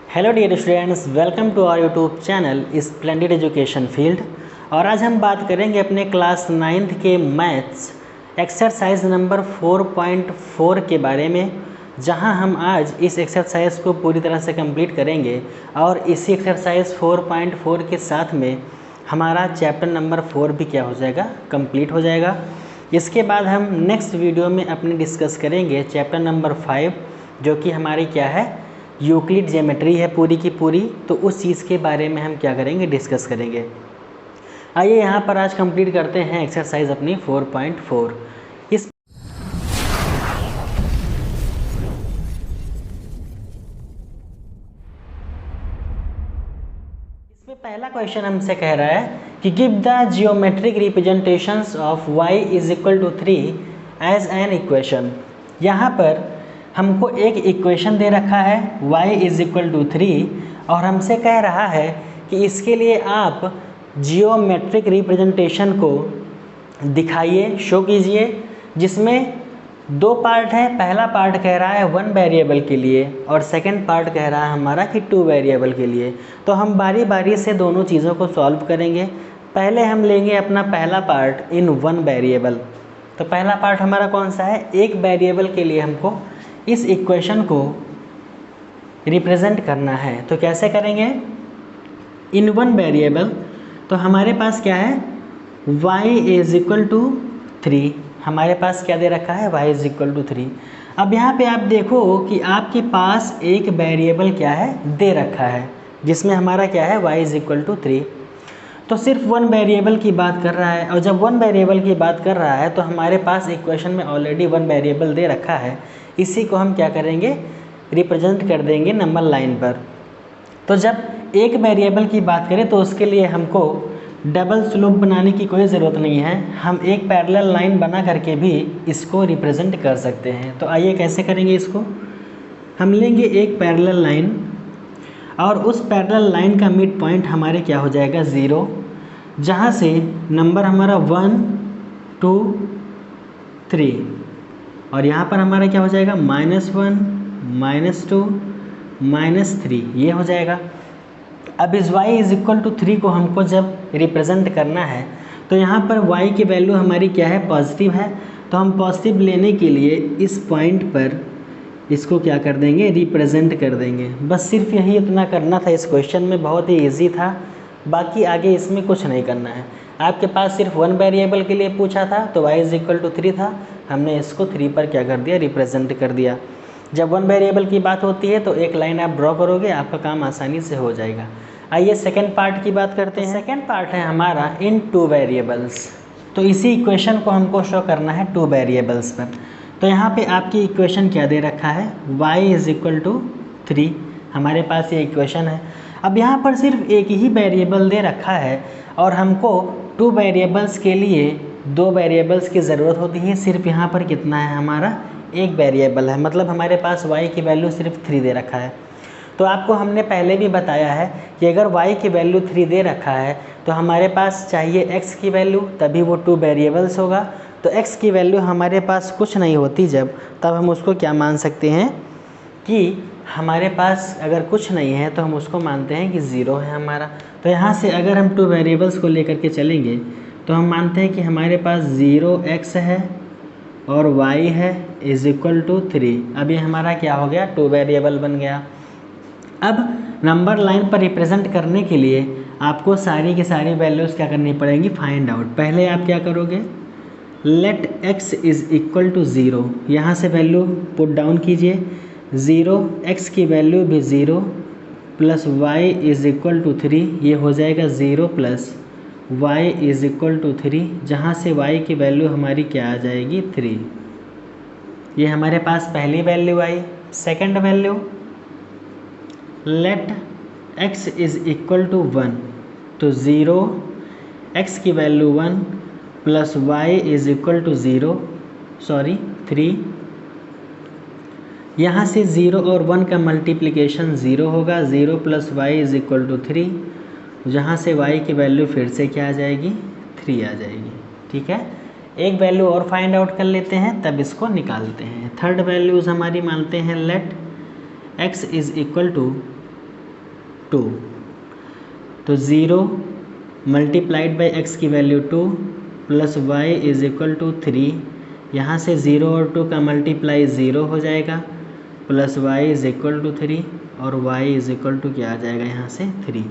Hello dear students, welcome to our YouTube channel Splendid Education Field. और आज हम बात करेंगे अपने क्लास 9th के मैथ्स एक्सरसाइज नंबर 4.4 के बारे में, जहां हम आज इस एक्सरसाइज को पूरी तरह से कंप्लीट करेंगे। और इसी एक्सरसाइज 4.4 के साथ में हमारा चैप्टर नंबर 4 भी क्या हो जाएगा, कंप्लीट हो जाएगा। इसके बाद हम नेक्स्ट वीडियो में अपने डिस्कस करेंगे चैप्टर नंबर 5, जो कि हमारी क्या है, यूक्लिड ज्योमेट्री है पूरी की पूरी। तो उस चीज़ के बारे में हम क्या करेंगे, डिस्कस करेंगे। आइए यहाँ पर आज कंप्लीट करते हैं एक्सरसाइज अपनी 4.4। इसमें पहला क्वेश्चन हमसे कह रहा है कि give the geometric representations of y is equal to 3 as an equation. यहाँ पर हमको एक इक्वेशन दे रखा है y इज इक्वल टू 3, और हमसे कह रहा है कि इसके लिए आप जियोमेट्रिक रिप्रेजेंटेशन को दिखाइए, शो कीजिए, जिसमें दो पार्ट है। पहला पार्ट कह रहा है 1 वेरिएबल के लिए और सेकंड पार्ट कह रहा है हमारा कि 2 वेरिएबल के लिए। तो हम बारी बारी से दोनों चीज़ों को सॉल्व करेंगे। पहले हम लेंगे अपना पहला पार्ट इन 1 वेरिएबल। तो पहला पार्ट हमारा कौन सा है, एक वेरिएबल के लिए हमको इस इक्वेशन को रिप्रेजेंट करना है। तो कैसे करेंगे, इन 1 वेरिएबल। तो हमारे पास क्या है, y इज इक्वल टू 3। हमारे पास क्या दे रखा है, y इज इक्वल टू 3। अब यहाँ पे आप देखो कि आपके पास एक वेरिएबल क्या है, दे रखा है, जिसमें हमारा क्या है, y इज इक्वल टू 3। तो सिर्फ 1 वेरिएबल की बात कर रहा है, और जब 1 वेरिएबल की बात कर रहा है तो हमारे पास इक्वेशन में ऑलरेडी 1 वेरिएबल दे रखा है। इसी को हम क्या करेंगे, रिप्रेजेंट कर देंगे नंबर लाइन पर। तो जब एक वेरिएबल की बात करें तो उसके लिए हमको डबल स्लोप बनाने की कोई ज़रूरत नहीं है, हम एक पैरेलल लाइन बना करके भी इसको रिप्रेजेंट कर सकते हैं। तो आइए कैसे करेंगे इसको, हम लेंगे एक पैरेलल लाइन, और उस पैरेलल लाइन का मिड पॉइंट हमारे क्या हो जाएगा, 0, जहाँ से नंबर हमारा 1 2 3, और यहाँ पर हमारा क्या हो जाएगा, -1 -2 -3, ये हो जाएगा। अब इस y इज इक्वल टू 3 को हमको जब रिप्रेजेंट करना है तो यहाँ पर y की वैल्यू हमारी क्या है, पॉजिटिव है। तो हम पॉजिटिव लेने के लिए इस पॉइंट पर इसको क्या कर देंगे, रिप्रेजेंट कर देंगे। बस सिर्फ यही इतना करना था। इस क्वेश्चन में बहुत ही ईजी था, बाकी आगे इसमें कुछ नहीं करना है। आपके पास सिर्फ 1 वेरिएबल के लिए पूछा था तो y इज इक्वल टू 3 था, हमने इसको 3 पर क्या कर दिया, रिप्रेजेंट कर दिया। जब 1 वेरिएबल की बात होती है तो एक लाइन आप ड्रॉ करोगे, आपका काम आसानी से हो जाएगा। आइए सेकंड पार्ट की बात करते हैं। सेकंड पार्ट है हमारा इन 2 वेरिएबल्स। तो इसी इक्वेशन को हमको शो करना है 2 वेरिएबल्स पर। तो यहाँ पे आपकी इक्वेशन क्या दे रखा है, y इज इक्वल टू 3, हमारे पास ये इक्वेशन है। अब यहाँ पर सिर्फ एक ही वेरिएबल दे रखा है, और हमको 2 वेरिएबल्स के लिए 2 वेरिएबल्स की ज़रूरत होती है। सिर्फ यहाँ पर कितना है, हमारा एक वेरिएबल है, मतलब हमारे पास y की वैल्यू सिर्फ 3 दे रखा है। तो आपको हमने पहले भी बताया है कि अगर y की वैल्यू 3 दे रखा है तो हमारे पास चाहिए x की वैल्यू, तभी वो 2 वेरिएबल्स होगा। तो x की वैल्यू हमारे पास कुछ नहीं होती जब, तब हम उसको क्या मान सकते हैं कि हमारे पास अगर कुछ नहीं है तो हम उसको मानते हैं कि 0 है हमारा। तो यहाँ से अगर हम 2 वेरिएबल्स को लेकर के चलेंगे तो हम मानते हैं कि हमारे पास 0x है और y है इज इक्वल टू 3। अब ये हमारा क्या हो गया, 2 वेरिएबल बन गया। अब नंबर लाइन पर रिप्रेजेंट करने के लिए आपको सारी की सारी वैल्यूज़ क्या करनी पड़ेंगी, फाइंड आउट। पहले आप क्या करोगे, let x is equal to 0, यहाँ से वैल्यू पुट डाउन कीजिए। 0, x की वैल्यू भी 0 plus y is equal to 3, ये हो जाएगा 0 plus y is equal to 3, जहाँ से y की वैल्यू हमारी क्या आ जाएगी, 3। ये हमारे पास पहली वैल्यू आई। Second value, let x is equal to 1, तो 0, x की value 1 plus y is equal to 3। यहाँ से 0 और 1 का मल्टीप्लिकेशन 0 होगा, 0 plus y is equal to 3, जहाँ से y की वैल्यू फिर से क्या आ जाएगी, 3 आ जाएगी। ठीक है, एक वैल्यू और फाइंड आउट कर लेते हैं, तब इसको निकालते हैं। थर्ड वैल्यूज़ हमारी मानते हैं, let x is equal to 2, तो 0 मल्टीप्लाइड बाई एक्स की value 2 plus y is equal to 3, यहाँ से 0 और 2 का मल्टीप्लाई 0 हो जाएगा, plus y is equal to 3 और वाई इज इक्वल टू क्या आ जाएगा यहाँ से 3।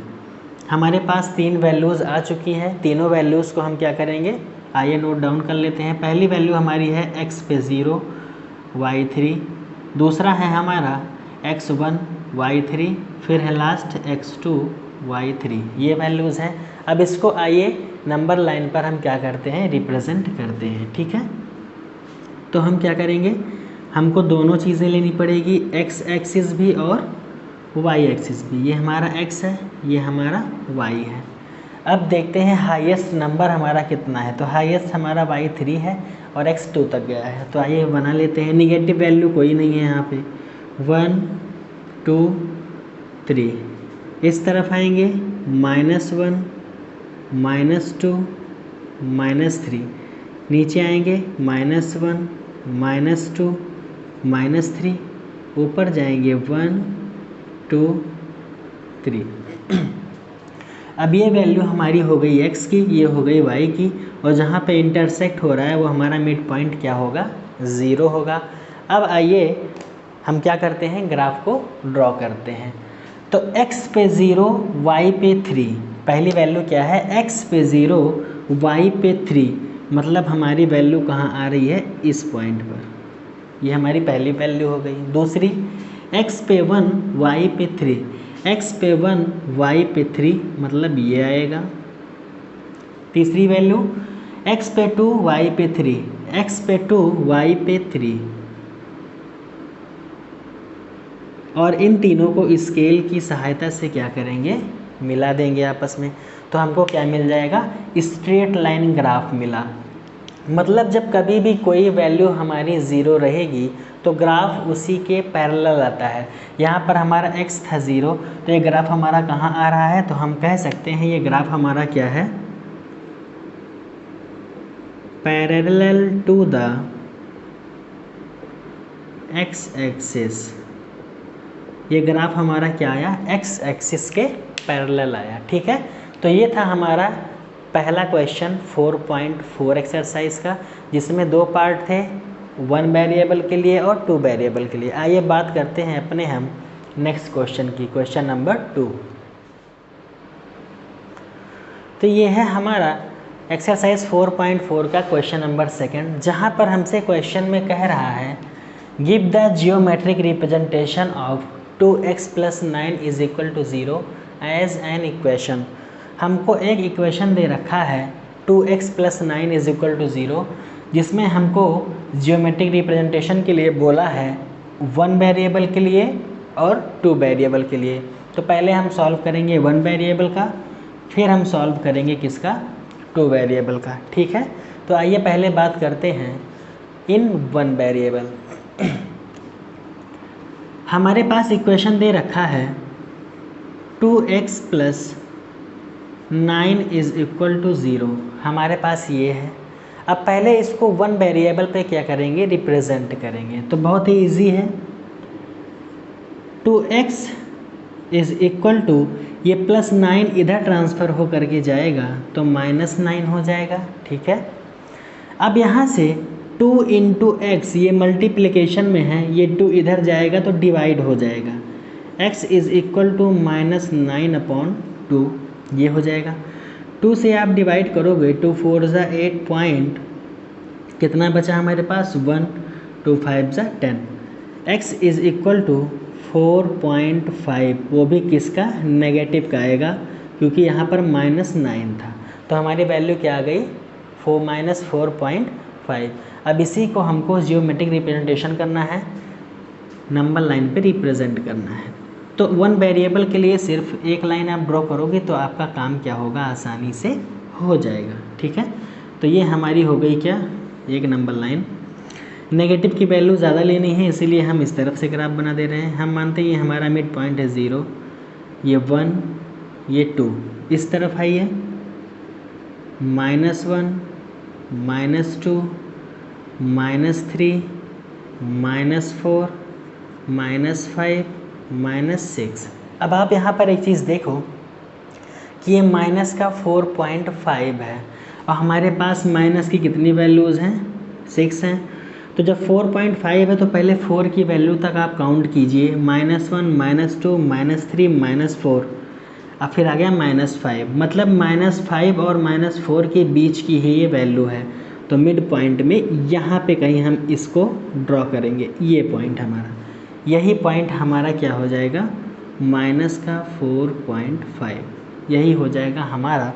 हमारे पास 3 वैल्यूज़ आ चुकी हैं। तीनों वैल्यूज़ को हम क्या करेंगे, आइए नोट डाउन कर लेते हैं। पहली वैल्यू हमारी है x पे 0 y3, दूसरा है हमारा x1 y3, फिर है लास्ट x2 y3, ये वैल्यूज़ हैं। अब इसको आइए नंबर लाइन पर हम क्या करते हैं, रिप्रेजेंट करते हैं। ठीक है, तो हम क्या करेंगे, हमको दोनों चीज़ें लेनी पड़ेगी, x एक्सिस भी और y एक्सिस भी। ये हमारा x है, ये हमारा y है। अब देखते हैं हाईएस्ट नंबर हमारा कितना है, तो हाईएस्ट हमारा y3 है और x 2 तक गया है। तो आइए बना लेते हैं, निगेटिव वैल्यू कोई नहीं है यहाँ पे, 1 2 3। इस तरफ आएंगे -1 -2 -3, नीचे आएंगे -1 -2 -3, ऊपर जाएंगे 1 2 3। अब ये वैल्यू हमारी हो गई x की, ये हो गई y की, और जहाँ पे इंटरसेक्ट हो रहा है वो हमारा मिड पॉइंट क्या होगा, 0 होगा। अब आइए हम क्या करते हैं, ग्राफ को ड्रॉ करते हैं। तो x पे 0 y पे 3, पहली वैल्यू क्या है, x पे 0 y पे 3, मतलब हमारी वैल्यू कहाँ आ रही है, इस पॉइंट पर, ये हमारी पहली वैल्यू हो गई। दूसरी x पे 1 y पे 3, x पे 1 y पे 3 मतलब ये आएगा। तीसरी वैल्यू x पे 2 y पे 3, x पे 2 y पे 3, और इन तीनों को स्केल की सहायता से क्या करेंगे, मिला देंगे आपस में, तो हमको क्या मिल जाएगा, स्ट्रेट लाइन ग्राफ मिला। मतलब जब कभी भी कोई वैल्यू हमारी 0 रहेगी तो ग्राफ उसी के पैरेलल आता है। यहाँ पर हमारा x था 0, तो ये ग्राफ हमारा कहाँ आ रहा है, तो हम कह सकते हैं ये ग्राफ हमारा क्या है, parallel to the x axis. ये ग्राफ हमारा क्या आया, x एक्सिस के पैरेलल आया। ठीक है, तो ये था हमारा पहला क्वेश्चन 4.4 एक्सरसाइज का, जिसमें 2 पार्ट थे, 1 वेरिएबल के लिए और 2 वेरिएबल के लिए। आइए बात करते हैं अपने हम नेक्स्ट क्वेश्चन की, क्वेश्चन नंबर 2। तो ये है हमारा एक्सरसाइज 4.4 का क्वेश्चन नंबर 2, जहाँ पर हमसे क्वेश्चन में कह रहा है, give the geometric representation of 2x + 9 = 0 as an equation. हमको एक इक्वेशन दे रखा है 2x + 9 = 0, जिसमें हमको जियोमेट्रिक रिप्रेजेंटेशन के लिए बोला है 1 वेरिएबल के लिए और 2 वेरिएबल के लिए। तो पहले हम सॉल्व करेंगे 1 वेरिएबल का, फिर हम सॉल्व करेंगे किसका, 2 वेरिएबल का। ठीक है, तो आइए पहले बात करते हैं इन 1 वेरिएबल। हमारे पास इक्वेशन दे रखा है 2x + 9 = 0, हमारे पास ये है। अब पहले इसको 1 वेरिएबल पे क्या करेंगे, रिप्रेजेंट करेंगे, तो बहुत ही इजी है। 2x = ये +9 इधर ट्रांसफ़र हो करके जाएगा तो -9 हो जाएगा। ठीक है, अब यहाँ से 2 × x, ये मल्टीप्लिकेशन में है, ये 2 इधर जाएगा तो डिवाइड हो जाएगा, x = -9/2, ये हो जाएगा। 2 से आप डिवाइड करोगे, 2 4 = 8 पॉइंट, कितना बचा हमारे पास, 1, 2 5 = 10, x = 4.5, वो भी किसका, नेगेटिव का आएगा, क्योंकि यहाँ पर -9 था, तो हमारी वैल्यू क्या आ गई, -4.5। अब इसी को हमको जियोमेट्रिक रिप्रेजेंटेशन करना है, नंबर लाइन पे रिप्रेजेंट करना है। तो 1 वेरिएबल के लिए सिर्फ एक लाइन आप ड्रॉ करोगे तो आपका काम क्या होगा, आसानी से हो जाएगा। ठीक है, तो ये हमारी हो गई क्या, एक नंबर लाइन। नेगेटिव की वैल्यू ज़्यादा लेनी है, इसीलिए हम इस तरफ से ग्राफ बना दे रहे हैं। हम मानते हैं ये हमारा मिड पॉइंट है 0, ये 1, ये 2, इस तरफ आइए -1 -2 -3 -4 -5 -6, अब आप यहाँ पर एक चीज़ देखो कि ये माइनस का 4.5 है और हमारे पास माइनस की कितनी वैल्यूज़ हैं, 6 हैं। तो जब 4.5 है तो पहले 4 की वैल्यू तक आप काउंट कीजिए, -1, -2, -3, -4, अब फिर आ गया -5, मतलब -5 और -4 के बीच की ही ये वैल्यू है। तो मिड पॉइंट में यहाँ पे कहीं हम इसको ड्रॉ करेंगे, ये पॉइंट हमारा, यही पॉइंट हमारा क्या हो जाएगा, माइनस का 4.5, यही हो जाएगा हमारा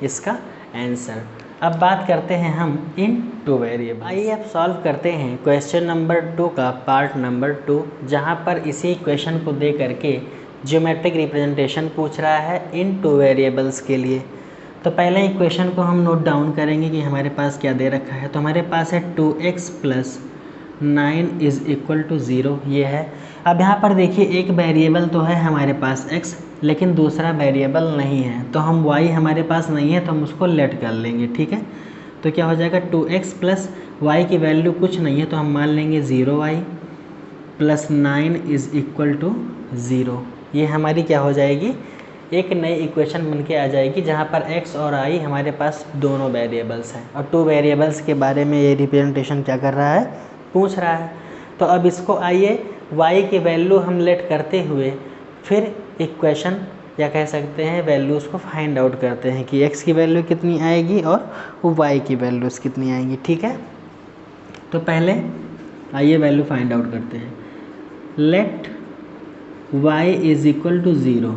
इसका आंसर। अब बात करते हैं हम इन टू वेरिएबल। आइए अब सॉल्व करते हैं क्वेश्चन नंबर 2 का पार्ट नंबर 2, जहाँ पर इसी क्वेश्चन को दे करके ज्योमेट्रिक रिप्रेजेंटेशन पूछ रहा है इन टू वेरिएबल्स के लिए। तो पहले इक्वेशन को हम नोट डाउन करेंगे कि हमारे पास क्या दे रखा है। तो हमारे पास है 2x + 9 = 0, ये है। अब यहाँ पर देखिए एक वेरिएबल तो है हमारे पास x, लेकिन दूसरा वेरिएबल नहीं है। तो हम y हमारे पास नहीं है तो हम उसको लेट कर लेंगे, ठीक है। तो क्या हो जाएगा, 2x + y की वैल्यू कुछ नहीं है तो हम मान लेंगे 0y + 9 = 0। ये हमारी क्या हो जाएगी, एक नई इक्वेशन बन के आ जाएगी जहाँ पर x और y हमारे पास दोनों वेरिएबल्स हैं और टू वेरिएबल्स के बारे में ये रिप्रेजेंटेशन क्या कर रहा है, पूछ रहा है। तो अब इसको आइए y की वैल्यू हम लेट करते हुए फिर इक्वेशन या कह सकते हैं वैल्यूज़ को फाइंड आउट करते हैं कि x की वैल्यू कितनी आएगी और y की वैल्यूज़ कितनी आएंगी, ठीक है। तो पहले आइए वैल्यू फाइंड आउट करते हैं। Let y = 0।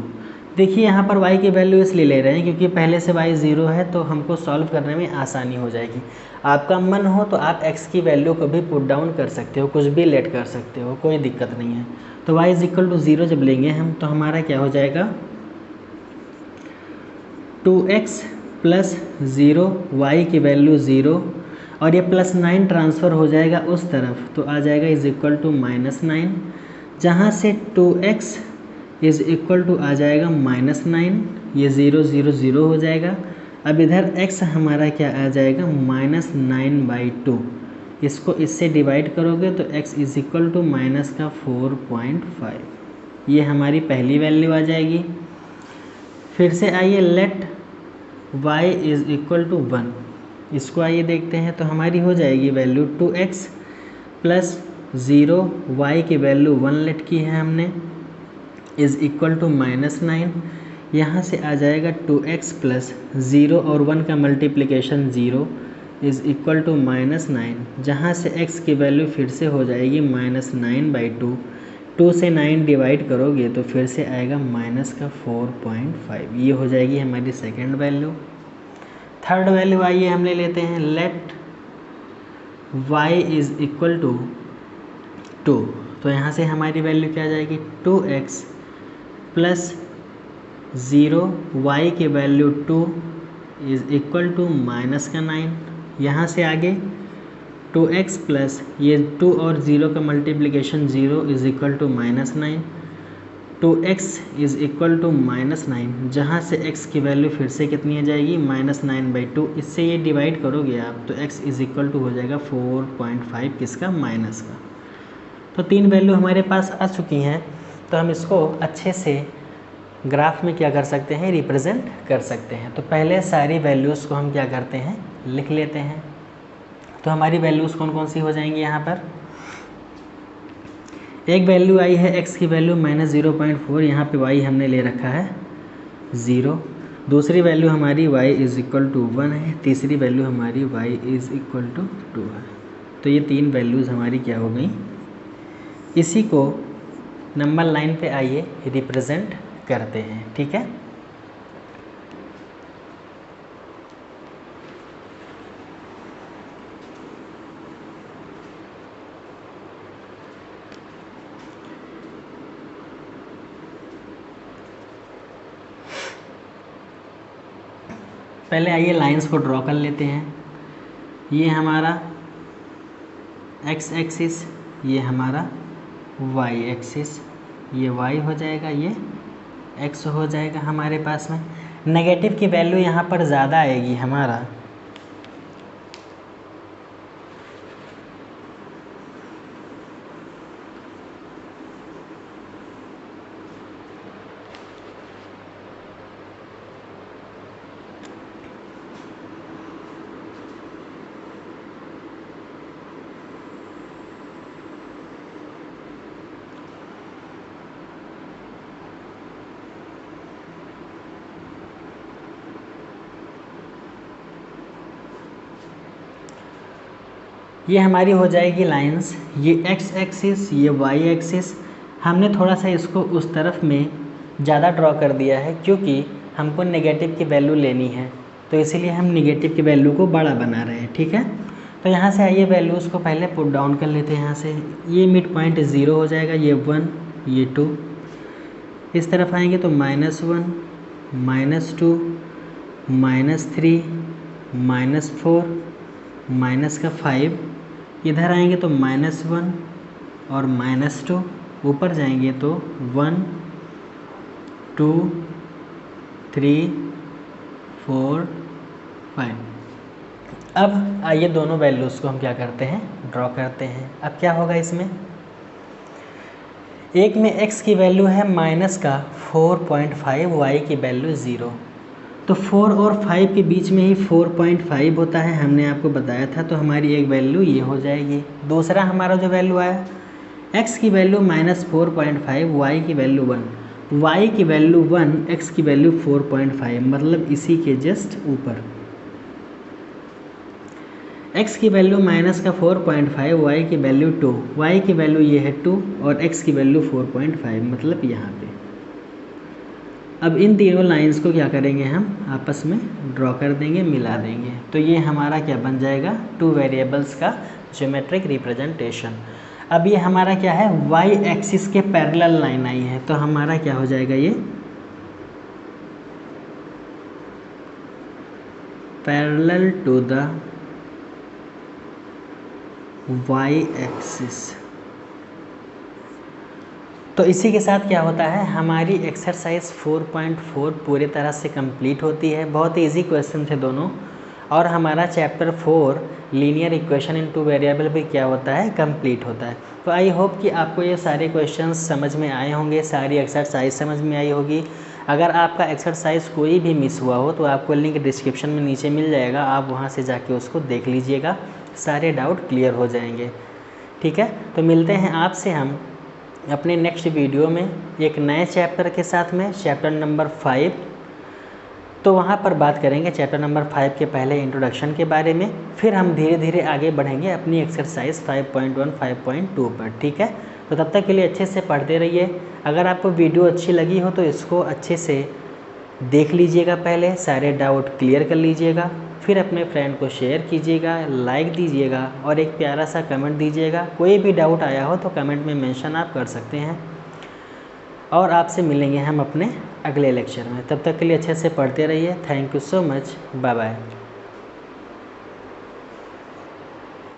देखिए यहाँ पर y की वैल्यू इसलिए ले रहे हैं क्योंकि पहले से y 0 है तो हमको सॉल्व करने में आसानी हो जाएगी। आपका मन हो तो आप x की वैल्यू को भी पुट डाउन कर सकते हो, कुछ भी लेट कर सकते हो, कोई दिक्कत नहीं है। तो y = 0 जब लेंगे हम तो हमारा क्या हो जाएगा, 2x + 0, y की वैल्यू 0 और ये +9 ट्रांसफ़र हो जाएगा उस तरफ तो आ जाएगा =-9, जहाँ से 2x = आ जाएगा -9, ये 0 0 0 हो जाएगा। अब इधर x हमारा क्या आ जाएगा, -9/2, इसको इससे डिवाइड करोगे तो x = -4.5, ये हमारी पहली वैल्यू आ जाएगी। फिर से आइए लेट y = 1, इसको आइए देखते हैं। तो हमारी हो जाएगी वैल्यू 2x + 0, y की वैल्यू 1 लेट की है हमने, = -9, यहाँ से आ जाएगा 2x + 0 और 1 का मल्टीप्लिकेशन 0 = -9, जहाँ से x की वैल्यू फिर से हो जाएगी -9/2, 2 से 9 डिवाइड करोगे तो फिर से आएगा -4.5, ये हो जाएगी हमारी सेकेंड वैल्यू। थर्ड वैल्यू आइए हम ले लेते हैं, लेट y = 2। तो यहाँ से हमारी वैल्यू क्या आ जाएगी, 2x + 0, y की वैल्यू 2 = -9, यहाँ से आगे 2x + ये 2 और 0 का मल्टीप्लिकेशन 0 = -9, 2x = -9, जहाँ से x की वैल्यू फिर से कितनी आ जाएगी, -9/2, इससे ये डिवाइड करोगे आप तो x = हो जाएगा 4.5, किसका, माइनस का। तो तीन वैल्यू हमारे पास आ चुकी हैं। तो हम इसको अच्छे से ग्राफ में क्या कर सकते हैं, रिप्रेजेंट कर सकते हैं। तो पहले सारी वैल्यूज़ को हम क्या करते हैं, लिख लेते हैं। तो हमारी वैल्यूज़ कौन कौन सी हो जाएंगी, यहाँ पर एक वैल्यू आई है x की वैल्यू -0.4, यहाँ पे y हमने ले रखा है 0। दूसरी वैल्यू हमारी y = 1 है, तीसरी वैल्यू हमारी y = 2 है। तो ये तीन वैल्यूज़ हमारी क्या हो गई, इसी को नंबर लाइन पे आइए रिप्रेजेंट करते हैं, ठीक है। पहले आइए लाइंस को ड्रॉ कर लेते हैं। ये हमारा x एक्सिस, ये हमारा y एक्सिस, ये y हो जाएगा, ये x हो जाएगा हमारे पास में। नेगेटिव की वैल्यू यहाँ पर ज़्यादा आएगी हमारा, ये हमारी हो जाएगी लाइंस, ये एक्स एक्सिस, ये वाई एक्सिस। हमने थोड़ा सा इसको उस तरफ में ज़्यादा ड्रॉ कर दिया है क्योंकि हमको नेगेटिव की वैल्यू लेनी है, तो इसीलिए हम नेगेटिव की वैल्यू को बड़ा बना रहे हैं। ठीक है, तो यहाँ से आइए वैल्यूज़ को पहले पुट डाउन कर लेते हैं। यहाँ से ये मिड पॉइंट 0 हो जाएगा, ये 1, ये 2। इस तरफ आएंगे तो -1, -2, -3, -4, माइनस का 5। इधर आएंगे तो -1 और -2। ऊपर जाएंगे तो 1, 2, 3, 4, 5। अब आइए दोनों वैल्यूज़ को हम क्या करते हैं, ड्रॉ करते हैं। अब क्या होगा इसमें, एक में x की वैल्यू है माइनस का 4.5, y की वैल्यू 0। तो 4 और 5 के बीच में ही 4.5 होता है, हमने आपको बताया था। तो हमारी एक वैल्यू ये हो जाएगी। दूसरा हमारा जो वैल्यू आया, x की वैल्यू -4.5, y की वैल्यू 1। y की वैल्यू 1, x की वैल्यू 4.5, मतलब इसी के जस्ट ऊपर। x की वैल्यू माइनस का 4.5, y की वैल्यू 2, y की वैल्यू ये है 2 और x की वैल्यू 4.5, मतलब यहाँ पे। अब इन तीनों लाइंस को क्या करेंगे, हम आपस में ड्रॉ कर देंगे, मिला देंगे। तो ये हमारा क्या बन जाएगा, 2 वेरिएबल्स का ज्योमेट्रिक रिप्रेजेंटेशन। अब ये हमारा क्या है, y एक्सिस के पैरेलल लाइन आई है, तो हमारा क्या हो जाएगा, ये parallel to the y axis. तो इसी के साथ क्या होता है, हमारी एक्सरसाइज 4.4 पूरी तरह से कंप्लीट होती है। बहुत ही इजी क्वेश्चन थे दोनों। और हमारा chapter 4 linear equation in 2 variable भी क्या होता है, कंप्लीट होता है। तो आई होप कि आपको ये सारे क्वेश्चंस समझ में आए होंगे, सारी एक्सरसाइज समझ में आई होगी। अगर आपका एक्सरसाइज कोई भी मिस हुआ हो तो आपको लिंक डिस्क्रिप्शन में नीचे मिल जाएगा, आप वहाँ से जाके उसको देख लीजिएगा, सारे डाउट क्लियर हो जाएंगे। ठीक है, तो मिलते हैं आपसे हम अपने नेक्स्ट वीडियो में एक नए चैप्टर के साथ में, चैप्टर नंबर 5। तो वहाँ पर बात करेंगे चैप्टर नंबर 5 के पहले इंट्रोडक्शन के बारे में, फिर हम धीरे धीरे आगे बढ़ेंगे अपनी एक्सरसाइज 5.1, 5.2 पर। ठीक है, तो तब तक के लिए अच्छे से पढ़ते रहिए। अगर आपको वीडियो अच्छी लगी हो तो इसको अच्छे से देख लीजिएगा, पहले सारे डाउट क्लियर कर लीजिएगा, फिर अपने फ्रेंड को शेयर कीजिएगा, लाइक दीजिएगा और एक प्यारा सा कमेंट दीजिएगा। कोई भी डाउट आया हो तो कमेंट में मेंशन आप कर सकते हैं। और आपसे मिलेंगे हम अपने अगले लेक्चर में। तब तक के लिए अच्छे से पढ़ते रहिए। Thank you so much, bye bye.